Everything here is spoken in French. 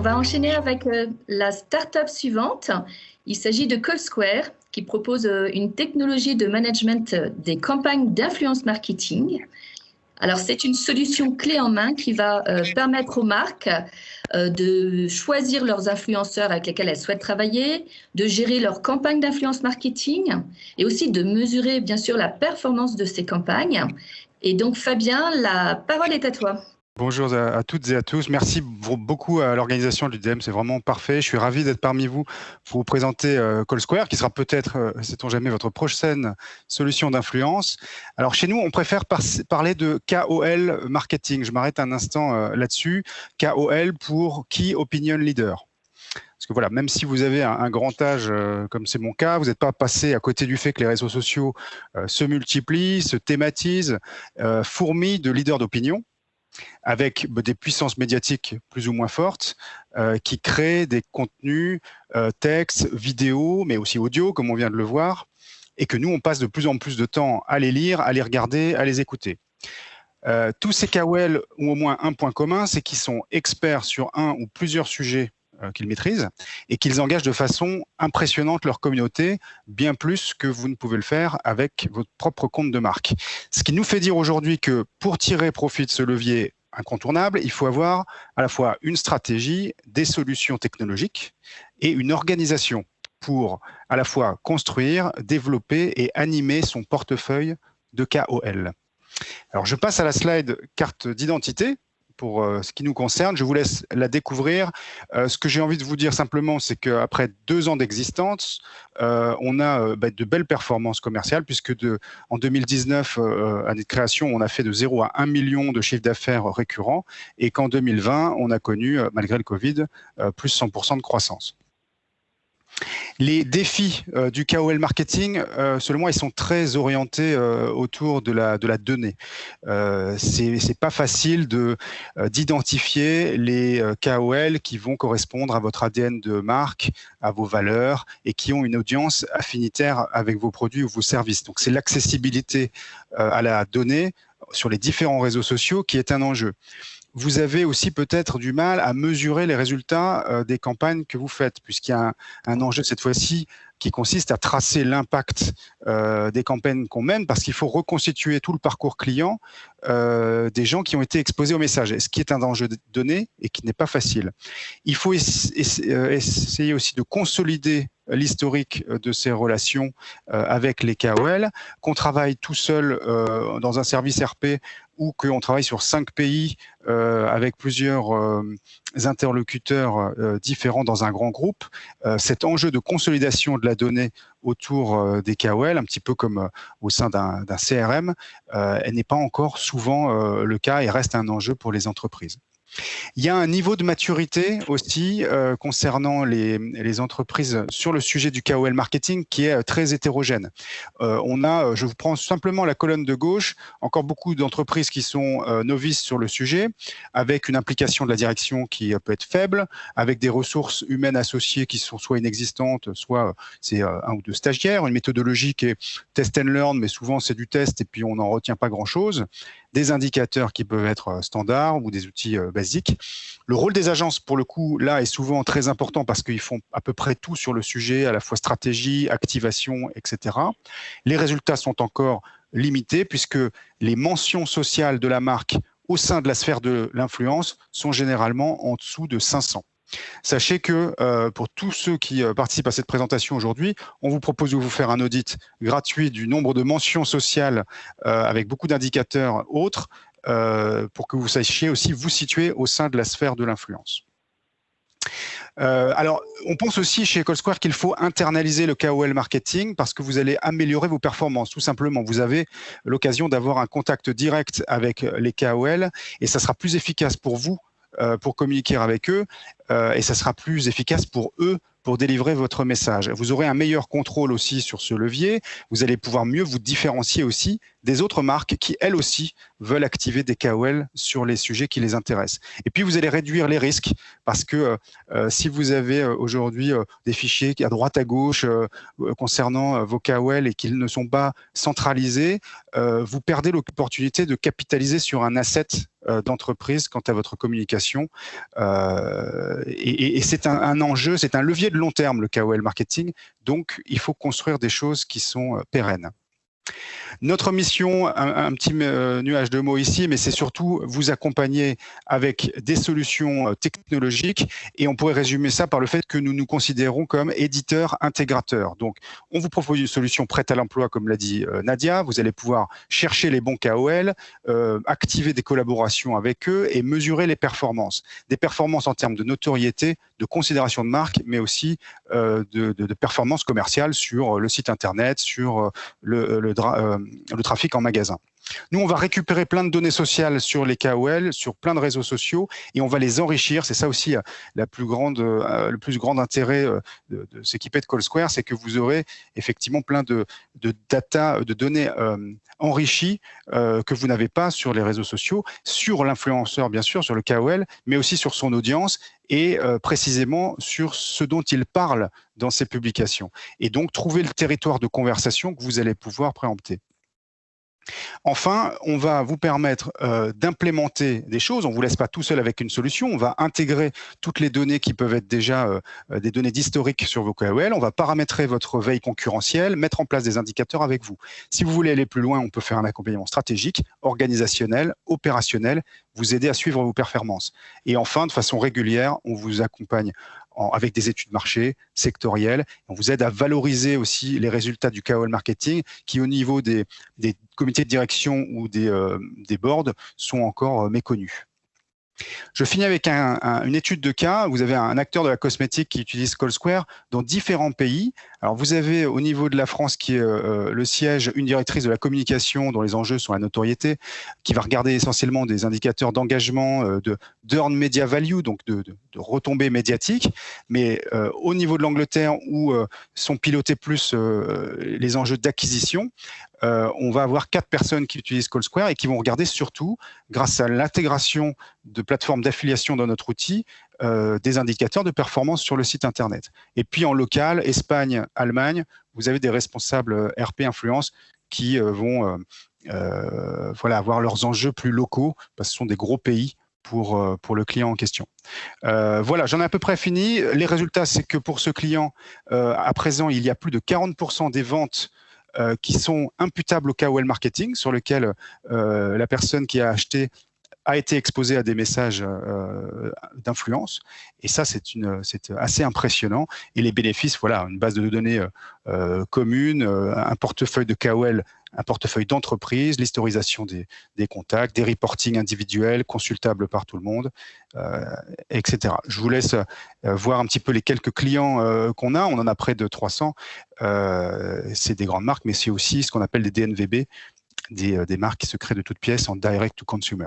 va enchaîner avec la start-up suivante. Il s'agit de CallSquare, qui propose une technologie de management des campagnes d'influence marketing. Alors, c'est une solution clé en main qui va permettre aux marques de choisir leurs influenceurs avec lesquels elles souhaitent travailler, de gérer leurs campagnes d'influence marketing et aussi de mesurer, bien sûr, la performance de ces campagnes. Et donc, Fabien, la parole est à toi. Bonjour à toutes et à tous. Merci beaucoup à l'organisation de l'UDEM, c'est vraiment parfait. Je suis ravi d'être parmi vous pour vous présenter CallSquare, qui sera peut-être, sait-on jamais, votre prochaine solution d'influence. Alors chez nous, on préfère parler de KOL marketing. Je m'arrête un instant là-dessus. KOL pour Key Opinion Leader. Parce que voilà, même si vous avez un grand âge, comme c'est mon cas, vous n'êtes pas passé à côté du fait que les réseaux sociaux se multiplient, se thématisent, fourmillent de leaders d'opinion, avec des puissances médiatiques plus ou moins fortes, qui créent des contenus, textes, vidéos, mais aussi audio, comme on vient de le voir, et que nous, on passe de plus en plus de temps à les lire, à les regarder, à les écouter. Tous ces KOL ont au moins un point commun, c'est qu'ils sont experts sur un ou plusieurs sujets qu'ils maîtrisent et qu'ils engagent de façon impressionnante leur communauté, bien plus que vous ne pouvez le faire avec votre propre compte de marque. Ce qui nous fait dire aujourd'hui que pour tirer profit de ce levier incontournable, il faut avoir à la fois une stratégie, des solutions technologiques et une organisation pour à la fois construire, développer et animer son portefeuille de KOL. Alors je passe à la slide carte d'identité. Pour ce qui nous concerne, je vous laisse la découvrir. Ce que j'ai envie de vous dire simplement, c'est qu'après 2 ans d'existence, on a de belles performances commerciales, puisque en 2019, année de création, on a fait de 0 à 1 million de chiffre d'affaires récurrent, et qu'en 2020, on a connu, malgré le Covid, plus 100% de croissance. Les défis du KOL marketing, selon moi, ils sont très orientés autour de la donnée. C'est pas facile d'identifier les KOL qui vont correspondre à votre ADN de marque, à vos valeurs et qui ont une audience affinitaire avec vos produits ou vos services. Donc, c'est l'accessibilité à la donnée sur les différents réseaux sociaux qui est un enjeu. Vous avez aussi peut-être du mal à mesurer les résultats des campagnes que vous faites, puisqu'il y a un enjeu cette fois-ci qui consiste à tracer l'impact des campagnes qu'on mène, parce qu'il faut reconstituer tout le parcours client des gens qui ont été exposés au message, ce qui est un enjeu de données et qui n'est pas facile. Il faut essayer aussi de consolider l'historique de ces relations avec les KOL, qu'on travaille tout seul dans un service RP ou qu'on travaille sur 5 pays avec plusieurs interlocuteurs différents dans un grand groupe. Cet enjeu de consolidation de la donnée autour des KOL, un petit peu comme au sein d'un CRM, n'est pas encore souvent le cas et reste un enjeu pour les entreprises. Il y a un niveau de maturité aussi concernant les entreprises sur le sujet du KOL marketing qui est très hétérogène. Je vous prends simplement la colonne de gauche, encore beaucoup d'entreprises qui sont novices sur le sujet, avec une implication de la direction qui peut être faible, avec des ressources humaines associées qui sont soit inexistantes, soit c'est 1 ou 2 stagiaires, une méthodologie qui est test and learn, mais souvent c'est du test et puis on n'en retient pas grand-chose, des indicateurs qui peuvent être standards ou des outils basiques. Le rôle des agences, pour le coup, là, est souvent très important parce qu'ils font à peu près tout sur le sujet, à la fois stratégie, activation, etc. Les résultats sont encore limités puisque les mentions sociales de la marque au sein de la sphère de l'influence sont généralement en dessous de 500. Sachez que pour tous ceux qui participent à cette présentation aujourd'hui, on vous propose de vous faire un audit gratuit du nombre de mentions sociales avec beaucoup d'indicateurs autres pour que vous sachiez aussi vous situer au sein de la sphère de l'influence. Alors, on pense aussi chez CallSquare qu'il faut internaliser le KOL marketing parce que vous allez améliorer vos performances, tout simplement. Vous avez l'occasion d'avoir un contact direct avec les KOL et ça sera plus efficace pour vous pour communiquer avec eux et ça sera plus efficace pour eux pour délivrer votre message. Vous aurez un meilleur contrôle aussi sur ce levier. Vous allez pouvoir mieux vous différencier aussi des autres marques qui, elles aussi, veulent activer des KOL sur les sujets qui les intéressent. Et puis, vous allez réduire les risques parce que si vous avez aujourd'hui des fichiers à droite, à gauche concernant vos KOL et qu'ils ne sont pas centralisés, vous perdez l'opportunité de capitaliser sur un asset d'entreprise quant à votre communication. Et c'est un enjeu, c'est un levier de long terme, le KOL marketing. Donc, il faut construire des choses qui sont pérennes. Notre mission, un petit nuage de mots ici, mais c'est surtout vous accompagner avec des solutions technologiques, et on pourrait résumer ça par le fait que nous nous considérons comme éditeurs intégrateurs. Donc, on vous propose une solution prête à l'emploi, comme l'a dit Nadia. Vous allez pouvoir chercher les bons KOL, activer des collaborations avec eux et mesurer les performances. Des performances en termes de notoriété, de considération de marque, mais aussi de performances commerciales sur le site internet, sur le trafic en magasin. Nous, on va récupérer plein de données sociales sur les KOL, sur plein de réseaux sociaux, et on va les enrichir. C'est ça aussi le plus grand intérêt de s'équiper de CallSquare, c'est que vous aurez effectivement plein de data, de données enrichies que vous n'avez pas sur les réseaux sociaux, sur l'influenceur bien sûr, sur le KOL, mais aussi sur son audience et précisément sur ce dont il parle dans ses publications. Et donc, trouver le territoire de conversation que vous allez pouvoir préempter. Enfin, on va vous permettre d'implémenter des choses. On ne vous laisse pas tout seul avec une solution. On va intégrer toutes les données qui peuvent être déjà des données d'historique sur vos KOL. On va paramétrer votre veille concurrentielle, mettre en place des indicateurs avec vous. Si vous voulez aller plus loin, on peut faire un accompagnement stratégique, organisationnel, opérationnel, vous aider à suivre vos performances. Et enfin, de façon régulière, on vous accompagne avec des études marché sectorielles. On vous aide à valoriser aussi les résultats du KOL marketing qui, au niveau des comités de direction ou des boards, sont encore méconnus. Je finis avec une étude de cas. Vous avez un acteur de la cosmétique qui utilise CallSquare dans différents pays. Alors, vous avez au niveau de la France, qui est le siège, une directrice de la communication dont les enjeux sont la notoriété, qui va regarder essentiellement des indicateurs d'engagement, d'earned media value, donc de retombées médiatiques. Mais au niveau de l'Angleterre, où sont pilotés plus les enjeux d'acquisition, on va avoir 4 personnes qui utilisent CallSquare et qui vont regarder surtout, grâce à l'intégration de plateformes d'affiliation dans notre outil, des indicateurs de performance sur le site Internet. Et puis en local, Espagne, Allemagne, vous avez des responsables RP Influence qui vont avoir leurs enjeux plus locaux, parce que ce sont des gros pays pour le client en question. Voilà, j'en ai à peu près fini. Les résultats, c'est que pour ce client, à présent, il y a plus de 40% des ventes qui sont imputables au KOL marketing, sur lequel la personne qui a acheté a été exposée à des messages d'influence. Et ça, c'est assez impressionnant. Et les bénéfices, voilà, une base de données commune, un portefeuille de KOL, un portefeuille d'entreprise, l'historisation des contacts, des reportings individuels, consultables par tout le monde, etc. Je vous laisse voir un petit peu les quelques clients qu'on a. On en a près de 300. C'est des grandes marques, mais c'est aussi ce qu'on appelle des DNVB, des marques qui se créent de toutes pièces en direct to consumer.